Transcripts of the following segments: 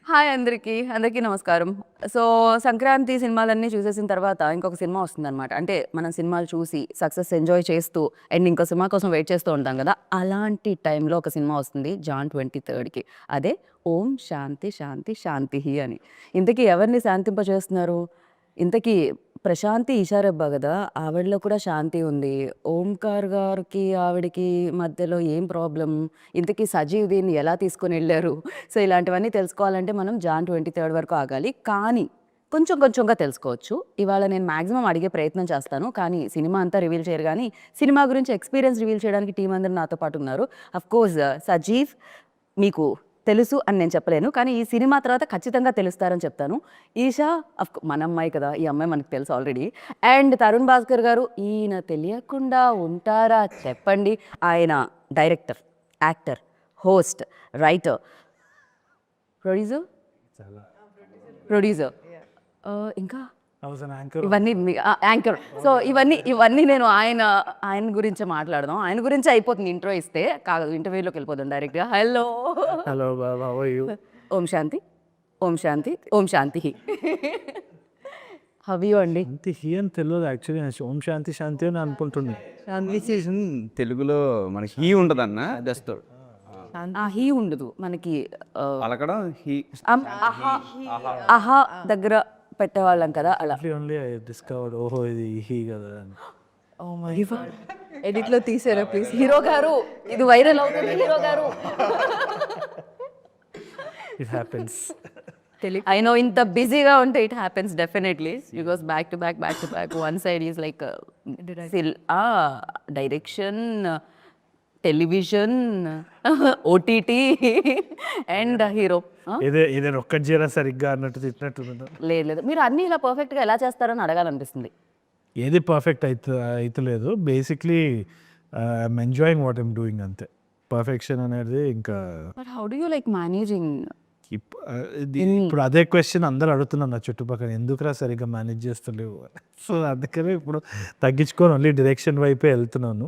Hi అందరికీ నమస్కారం. So, Sankranti సినిమాలన్నీ చూసేసిన తర్వాత ఇంకొక సినిమా వస్తుందనమాట. అంటే మనం సినిమాలు చూసి సక్సెస్ ఎంజాయ్ చేస్తూ అండ్ ఇంకో సినిమా కోసం వెయిట్ చేస్తూ ఉంటాం కదా! అలాంటి టైంలో ఒక సినిమా వస్తుంది జాన్ 23కి. అదే 'ఓం శాంతి శాంతి శాంతిః' అని. ఇంతకీ ఎవరిని శాంతింపజేస్తున్నారు? ఇంతకీ ప్రశాంతి ఈషారెబ్బా గదా! ఆవిడలో కూడా శాంతి ఉంది. ఓంకార్ గారికి, ఆవిడకి మధ్యలో ఏం ప్రాబ్లమ్? ఇంతకీ సజీవ్ దీన్ని ఎలా తీసుకొనెళ్లారు? సో, ఇలాంటివన్నీ తెలుసుకోవాలంటే మనం జాన్ 23 వరకు ఆగాలి. కానీ కొంచెం కొంచెంగా తెలుసుకోవచ్చు. ఇవాళ నేను మాక్సిమం అడిగే ప్రయత్నం చేస్తాను. కానీ సినిమా అంతా రివీల్ చేయరు గానీ, సినిమా గురించి ఎక్స్‌పీరియన్స్ రివీల్ చేయడానికి టీమ్ అందరూ నాతో పాటు ఉన్నారు. అఫ్‌కోర్స్ సజీవ్ మీకు తెలుసు అని నేను చెప్పలేను. కానీ ఈ సినిమా తర్వాత ఖచ్చితంగా తెలుస్తారని చెప్తాను. ఈషా మన అమ్మాయి కదా! ఈ అమ్మాయి మనకు తెలుసు ఆల్రెడీ. అండ్ తరుణ్ భాస్కర్ గారు ఈయన తెలియకుండా ఉంటారా చెప్పండి. ఆయన director, actor, host, writer, producer producer ఇంకా ఇవన్నీ యాంకర్. సో ఇవన్నీ నేను ఆయన గురించే మాట్లాడదాం. ఆయన గురించే అయిపోతుంది ఇంట్రో ఇస్తే. కాదు ఇంటర్వ్యూలోకి వెళ్ళిపోదాం డైరెక్ట్‌గా. Hello how are you? ఓం శాంతి, ఓం శాంతి, ఓం శాంతి. హౌ యూ అండి? శాంతి హీ అని తెలియదు యాక్చువల్లీ. ఓం శాంతి శాంతి అని అనుకుంటున్నాను. ట్రాన్స్లేషన్ తెలుగులో మనకి హీ ఉంటదన్న జస్ట్ హీ ఉండదు మనకి. పలకడం హీ అహా దగ్గర పెట్టేవాళ్ళం కదా అలా. ఓన్లీ ఐ డిస్కవర్డ్ ఓహో ఇది హీ కదా అని. ఎడిట్లో తీసారా ప్లీజ్? హీరో గారు ఇది వైరల్ అవుతుంది. హీరో గారు ఇట్ హ్యాపెన్స్. I know ఇంత బిజీగా ఉంటే it happens definitely. You goes back to back one side is like direction, television, OTT and hero. ఏదైనా ఒక్కటి చేయరా సరిగ్గా అన్నట్టు తిట్టినట్టు. లేదు మీరు అన్నీ ఇలా పర్ఫెక్ట్గా ఎలా చేస్తారని అడగాలనిపిస్తుంది. ఏది పర్ఫెక్ట్ అవుతలేదు. Basically I'm enjoying what I'm doing అంతే. పర్ఫెక్షన్ అనేది ఇంకా but how do you like managing? ఇప్పుడు అదే క్వశ్చన్ అందరు అడుగుతున్నారు నా చుట్టుపక్కల, ఎందుకురా సరిగ్గా మేనేజ్ చేస్తలేవు. సో అందుకనే ఇప్పుడు తగ్గించుకొని ఓన్లీ డైరెక్షన్ వైపే వెళ్తున్నాను.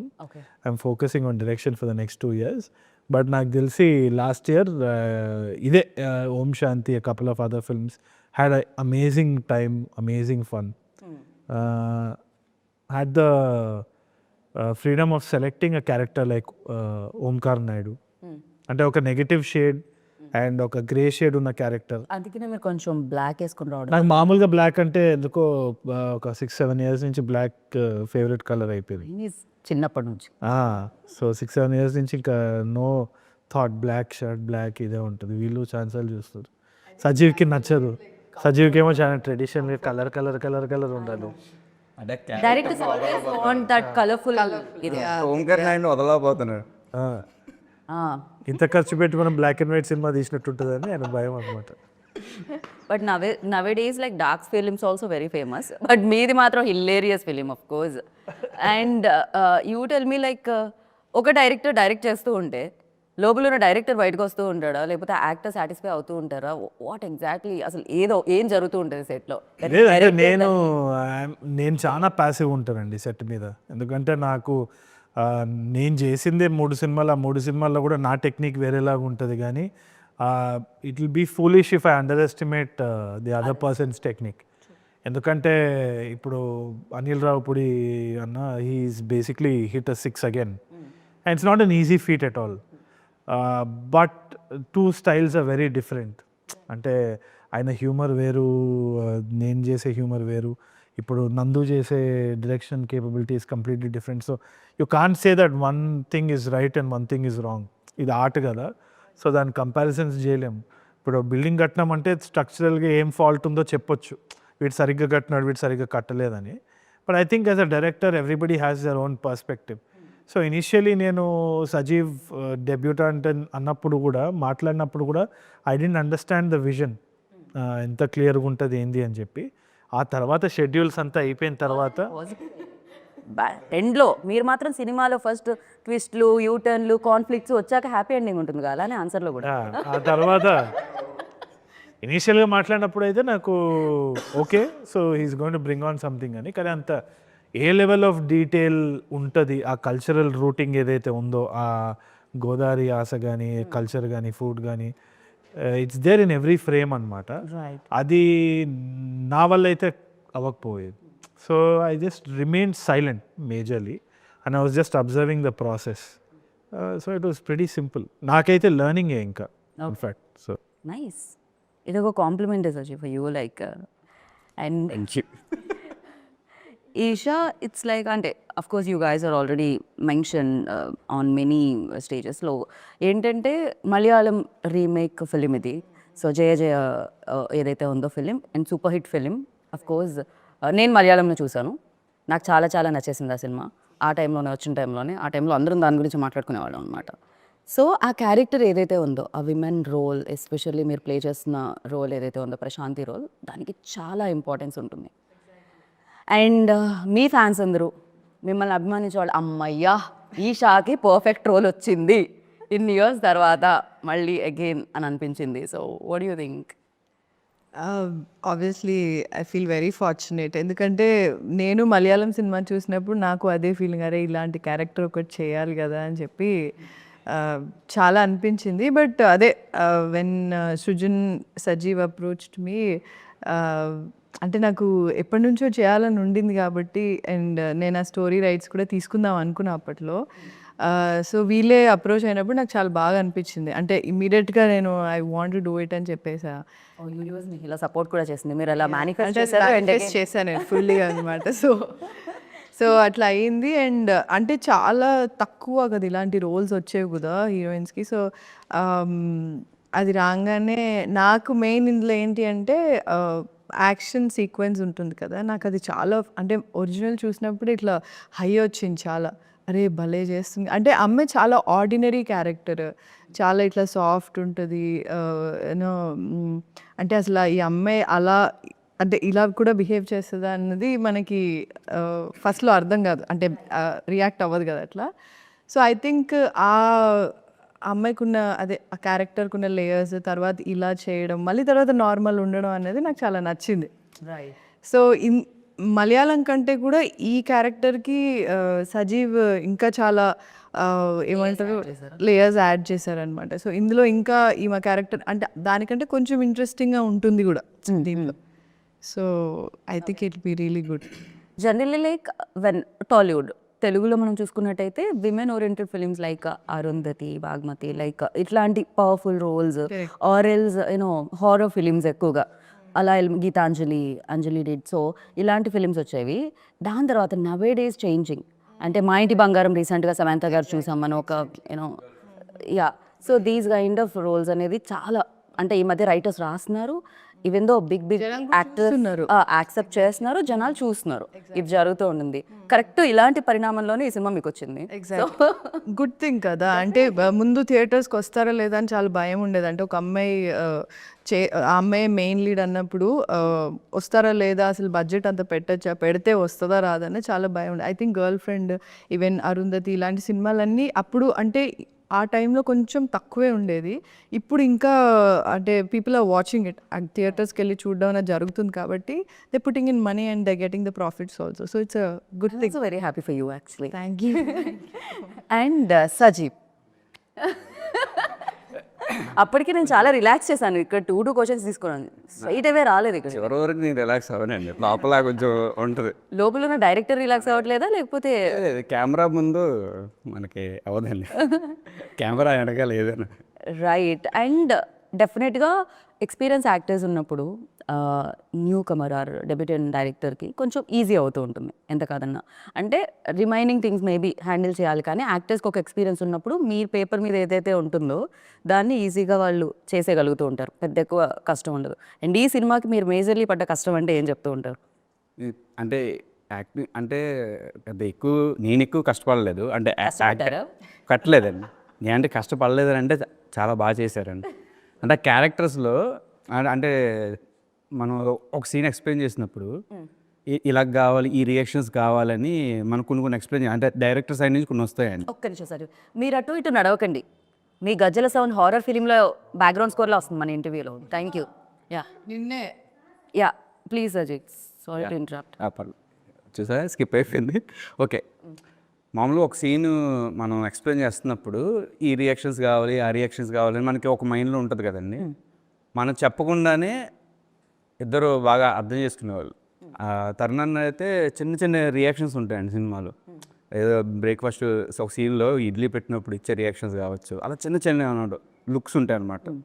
I'm focusing on direction for the next 2 years. But నాకు తెలిసి లాస్ట్ ఇయర్ ఇదే ఓం శాంతి, a couple of other films had an amazing time, amazing fun. Had the freedom of selecting a character like Omkar Naidu. అంటే ఒక negative shade and ఒక grey shade ఉన్న character. అందుకనే మీరు కొంచెం బ్లాక్ వేసుకుని రావడం. నాకు మామూలుగా బ్లాక్ అంటే ఎందుకో ఒక 6-7 years నుంచి బ్లాక్ ఫేవరెట్ కలర్ అయిపోయింది చిన్నప్పటి నుంచి. సో 6-7 years నుంచి ఇంకా no thought black shirt black ఇదే ఉంటుంది. వీళ్ళు ఛాన్సాలు చూస్తారు. సజీవ్కి నచ్చదు. సజీవ్కి ఏమో చాలా traditional colour colour colour colour ఉండాలి. Directors always want that colourful. Omkar Naidu వదలకపోతున్నాడు. ఇంత ఖర్చు పెట్టి మనం బ్లాక్ అండ్ వైట్ సినిమా తీసినట్టు ఉంటుందని ఆయన భయం అనమాట. But nowadays like dark films also very famous, but మీది మాత్రం hilarious film of course. And you tell me like ఒక డైరెక్టర్ డైరెక్ట్ చేస్తూ ఉంటే లోపల ఉన్న డైరెక్టర్ బయటకు వస్తూ ఉంటాడా, లేకపోతే యాక్టర్ సాటిస్ఫై అవుతూ ఉంటారా? వాట్ ఎగ్జాక్ట్లీ అసలు ఏం జరుగుతూ ఉంటుంది సెట్లో? లేదంటే నేను చాలా ప్యాసివ్ ఉంటానండి సెట్ మీద. ఎందుకంటే నాకు నేను చేసిందే 3 సినిమాలు. ఆ 3 సినిమాల్లో కూడా నా టెక్నిక్ వేరేలాగా ఉంటుంది. కానీ it will be foolish if I underestimate the other person's technique. ఎందుకంటే ఇప్పుడు అనిల్ రావుపూడి అన్న he's basically hit a 6 again. And it's not an easy feat at all. But 2 styles are very different. అంటే ఆయన humour వేరు, నేను చేసే humour వేరు. ఇప్పుడు నందు చేసే direction capability is completely different. So you can't say that one thing is right and one thing is wrong. ఇది ఆర్ట్ కదా, సో దాని కంపారిజన్స్ చేయలేము. ఇప్పుడు బిల్డింగ్ కట్టినాం అంటే స్ట్రక్చరల్గా ఏం ఫాల్ట్ ఉందో చెప్పొచ్చు, వీడు సరిగ్గా కట్టినాడు వీడు సరిగ్గా కట్టలేదని. But I think as a director everybody has their own perspective. So initially నేను సజీవ్ డెబ్యూటాంట్ అన్నప్పుడు కూడా మాట్లాడినప్పుడు కూడా I didn't understand the vision, ఎంత క్లియర్గా ఉంటుంది ఏంది అని చెప్పి. ఆ తర్వాత షెడ్యూల్స్ అంతా అయిపోయిన తర్వాత ఎండ్లో మీరు మాత్రం సినిమాలో ఫస్ట్ ట్విస్ట్లు, యూటర్న్లు, కాన్ఫ్లిక్ట్స్ వచ్చాక హ్యాపీ ఎండింగ్ ఉంటుంది కదా, అలానే ఆన్సర్లో కూడా. ఆ తర్వాత ఇనీషియల్గా మాట్లాడినప్పుడు అయితే నాకు okay, so he's going to bring on something అని. కానీ అంత ఏ లెవెల్ ఆఫ్ డీటెయిల్ ఉంటుంది ఆ కల్చరల్ రూటింగ్ ఏదైతే ఉందో, ఆ గోదావరి ఆశ కానీ కల్చర్ కానీ ఫుడ్ కానీ it's there in every frame అనమాట. Right. అది నా వల్ల అయితే అవ్వకపోయేది. So I just remain silent majorly and I was just observing the process. So it was pretty simple. నాకైతే లెర్నింగే ఇంకా ఇన్ఫ్యాక్ట్. So nice. ఇది ఒక compliment Saji for you like. And Esha it's like అంటే of course you guys are already mention on many స్టేజెస్లో ఏంటంటే Malayalam remake film ఇది. So Jaya జయ ఏదైతే ఉందో film and super hit film. Of course నేను మలయాళంలో చూశాను, నాకు చాలా చాలా నచ్చేసింది ఆ సినిమా. ఆ టైంలోనే వచ్చిన టైంలోనే ఆ టైంలో అందరం దాని గురించి మాట్లాడుకునేవాళ్ళం అనమాట. సో ఆ క్యారెక్టర్ ఏదైతే ఉందో ఆ విమెన్ రోల్, ఎస్పెషల్లీ మీరు ప్లే చేస్తున్న రోల్ ఏదైతే ఉందో ప్రశాంతి రోల్, దానికి చాలా ఇంపార్టెన్స్ ఉంటుంది. అండ్ మీ ఫ్యాన్స్ అందరూ మిమ్మల్ని అభిమానించే వాళ్ళు అమ్మయ్యా ఈ షాకి పర్ఫెక్ట్ రోల్ వచ్చింది ఇన్ని ఇయర్స్ తర్వాత మళ్ళీ అగైన్ అని అనిపించింది. So what you think? Obviously I feel very fortunate. ఎందుకంటే నేను మలయాళం సినిమా చూసినప్పుడు నాకు అదే ఫీలింగ్, అరే ఇలాంటి క్యారెక్టర్ ఒకటి చేయాలి కదా అని చెప్పి చాలా అనిపించింది. బట్ అదే when Srujan Sajeev approached me, అంటే నాకు ఎప్పటి నుంచో చేయాలని ఉండింది కాబట్టి, అండ్ నేను ఆ స్టోరీ రైట్స్ కూడా తీసుకుందాం అనుకున్నా అప్పట్లో. సో వీళ్ళే అప్రోచ్ అయినప్పుడు నాకు చాలా బాగా అనిపించింది. అంటే ఇమ్మీడియట్గా నేను I want to do it అని చెప్పేసా. యూనివర్స్ మీకు ఇలా సపోర్ట్ కూడా చేసింది, మీరు అలా అంటే మేనిఫెస్ట్ చేశాను నేను ఫుల్లీగా అనమాట. సో అట్లా అయింది. అండ్ అంటే చాలా తక్కువ కదా ఇలాంటి రోల్స్ వచ్చేవి కదా హీరోయిన్స్కి. సో అది రాగానే నాకు మెయిన్ ఇందులో ఏంటి అంటే యాక్షన్ సీక్వెన్స్ ఉంటుంది కదా, నాకు అది చాలా అంటే ఒరిజినల్ చూసినప్పుడు ఇట్లా హై వచ్చింది చాలా. అరే భలే చేస్తుంది అంటే అమ్మాయి చాలా ఆర్డినరీ క్యారెక్టర్, చాలా ఇట్లా సాఫ్ట్ ఉంటుంది యూనో. అంటే అసలు ఈ అమ్మాయి అలా అంటే ఇలా కూడా బిహేవ్ చేస్తుందా అన్నది మనకి ఫస్ట్లో అర్థం కాదు, అంటే రియాక్ట్ అవ్వదు కదా అట్లా. సో ఐ థింక్ ఆ అమ్మాయికి ఉన్న అదే ఆ క్యారెక్టర్కి ఉన్న లేయర్స్, తర్వాత ఇలా చేయడం, మళ్ళీ తర్వాత నార్మల్ ఉండడం అనేది నాకు చాలా నచ్చింది. సో మలయాళం కంటే కూడా ఈ క్యారెక్టర్కి సజీవ్ ఇంకా చాలా ఏమంటారు లేయర్స్ యాడ్ చేశారనమాట. సో ఇందులో ఇంకా ఈమె క్యారెక్టర్ అంటే దానికంటే కొంచెం ఇంట్రెస్టింగ్గా ఉంటుంది కూడా దీంట్లో. So I think it be really good. Generally like when Tollywood తెలుగులో మనం చూసుకున్నట్టయితే women oriented films like Arundhati, Bhagamathi, like ఇట్లాంటి powerful roles or else you know horror films ఎక్కువగా, అలా గీతాంజలి, అంజలి డిడ్. సో ఇలాంటి ఫిలిమ్స్ వచ్చేవి. దాని తర్వాత నవే డేస్ చేంజింగ్ అంటే మా ఇంటి బంగారం రీసెంట్గా సమంత గారు చూసాం మనం ఒక you know yeah. So these kind of roles అనేది చాలా అంటే ఈ మధ్య రైటర్స్ రాస్తున్నారు, even though big actors accept చేస్తున్నారు, జనాలు చూస్తున్నారు. ఇది జరుగుతూ ఉంటుంది. కరెక్ట్ ఇలాంటి పరిణామంలోనే ఈ సినిమా మీకు వచ్చింది. గుడ్ థింగ్ కదా. అంటే ముందు థియేటర్స్కి వస్తారా లేదా అని చాలా భయం ఉండేది. అంటే ఒక అమ్మాయి ఆ అమ్మాయి మెయిన్ లీడ్ అన్నప్పుడు వస్తారా లేదా, అసలు బడ్జెట్ అంత పెట్టచ్చా, పెడితే వస్తుందా రాదని చాలా భయం ఉండేది. I think girl friend, even Arundhati ఇలాంటి సినిమాలన్నీ అప్పుడు అంటే ఆ టైంలో కొంచెం తక్కువే ఉండేది. ఇప్పుడు ఇంకా అంటే పీపుల్ ఆర్ వాచింగ్ ఇట్, థియేటర్స్కి వెళ్ళి చూడడం అనేది జరుగుతుంది కాబట్టి they putting in money and they getting the profits also. So it's a good thing. So very happy for you actually. Thank you. And Sajeev అప్పటికి నేను చాలా రిలాక్స్ చేశాను. ఇక్కడ 2 క్వశ్చన్స్ తీసుకున్నాను, స్ట్రైట్ అవే రాలేదు. ఇక్కడ చివరి వరకు నేను రిలాక్స్ అవ్వనండి, లోపల కొంచెం ఉంటుంది. లోపల ఉన్న డైరెక్టర్ రిలాక్స్ అవ్వట్లేదా లేకపోతే కెమెరా ముందు మనకి అవ్వదండి, కెమెరా వెనకాల ఏదైనా. రైట్. అండ్ డెఫినెట్గా ఎక్స్పీరియన్స్ యాక్టర్స్ ఉన్నప్పుడు న్యూ కమర్ ఆర్ డెబ్యూటెంట్ డైరెక్టర్కి కొంచెం ఈజీ అవుతూ ఉంటుంది ఎంత కాదన్నా. అంటే రిమైనింగ్ థింగ్స్ మేబీ హ్యాండిల్ చేయాలి, కానీ యాక్టర్స్కి ఒక ఎక్స్పీరియన్స్ ఉన్నప్పుడు మీ పేపర్ మీద ఏదైతే ఉంటుందో దాన్ని ఈజీగా వాళ్ళు చేసేయగలుగుతూ ఉంటారు, పెద్ద ఎక్కువ కష్టం ఉండదు. అండ్ ఈ సినిమాకి మీరు మేజర్లీ పడ్డ కష్టం అంటే ఏం చెప్తూ ఉంటారు? అంటే యాక్టింగ్ అంటే పెద్ద నేను ఎక్కువ కష్టపడలేదు, అంటే కట్టలేదండి. నేనంటే కష్టపడలేదని అంటే చాలా బాగా చేశారండి. అంటే క్యారెక్టర్స్లో అంటే మనం ఒక సీన్ ఎక్స్ప్లెయిన్ చేసినప్పుడు ఇలా కావాలి, ఈ రియాక్షన్స్ కావాలని మనం కొన్ని ఎక్స్ప్లెయిన్ చేయాలి. అంటే డైరెక్టర్ సైడ్ నుంచి కొన్ని వస్తాయండి. ఒక్క నిమిషం సార్, మీరు అటు ఇటు నడవకండి. మీ గజ్జల సౌండ్ హారర్ ఫిలింలో బ్యాక్గ్రౌండ్ స్కోర్లో వస్తుంది మన ఇంటర్వ్యూలో. Thank you. యా నిన్నే yeah please Ajay, sorry to interrupt. పర్లేదు, చూసా స్కిప్ అయిపోయింది. ఓకే, మామూలుగా ఒక సీన్ మనం ఎక్స్ప్లెయిన్ చేస్తున్నప్పుడు ఈ రియాక్షన్స్ కావాలి, ఆ రియాక్షన్స్ కావాలని మనకి ఒక మైండ్లో ఉంటుంది కదండి. మనం చెప్పకుండానే ఇద్దరు బాగా అర్థం చేసుకునేవాళ్ళు. తరుణ్ అన్న అయితే చిన్న చిన్న రియాక్షన్స్ ఉంటాయండి సినిమాలో. ఏదో బ్రేక్ఫాస్ట్ ఒక సీన్లో ఇడ్లీ పెట్టినప్పుడు ఇచ్చే రియాక్షన్స్ కావచ్చు, అలా చిన్న చిన్న అన్నమాట లుక్స్ ఉంటాయి అన్నమాట.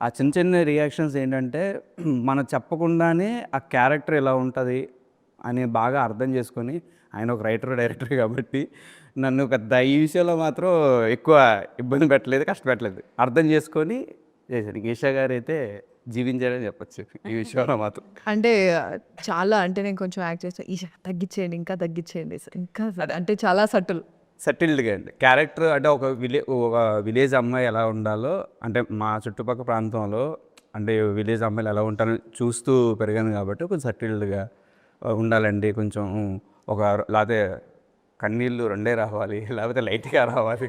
ఆ చిన్న చిన్న రియాక్షన్స్ ఏంటంటే మనం చెప్పకుండానే ఆ క్యారెక్టర్ ఎలా ఉంటుంది అని బాగా అర్థం చేసుకొని, ఆయన ఒక రైటర్ డైరెక్టర్ కాబట్టి నన్ను పెద్ద ఈ విషయంలో మాత్రం ఎక్కువ ఇబ్బంది పెట్టలేదు, కష్టపెట్టలేదు, అర్థం చేసుకొని చేశాను. ఈషా గారు అయితే జీవించారని చెప్పచ్చు ఈ విషయంలో మాత్రం. అంటే చాలా అంటే నేను కొంచెం యాక్ట్ చేస్తాను, ఈషా తగ్గించేయండి, ఇంకా తగ్గించేయండి, ఇంకా అంటే చాలా సటిల్. సెటిల్డ్గా అండి క్యారెక్టర్. అంటే ఒక విలేజ్ అమ్మాయి ఎలా ఉండాలో, అంటే మా చుట్టుపక్కల ప్రాంతంలో అంటే విలేజ్ అమ్మాయిలు ఎలా ఉంటారో చూస్తూ పెరిగాను కాబట్టి కొంచెం సెటిల్డ్గా ఉండాలండి. కొంచెం ఒక లేకపోతే కన్నీళ్ళు రెండే రావాలి, లేకపోతే లైట్గా రావాలి,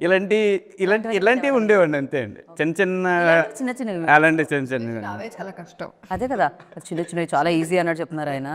ఇలాంటివి ఉండేవండి అంతే అండి. చిన్న చిన్నవి అలాంటి చిన్న చిన్న చాలా కష్టం. అదే కదా, చిన్న చిన్నవి చాలా ఈజీ అన్నట్టు చెప్తున్నారు ఆయన.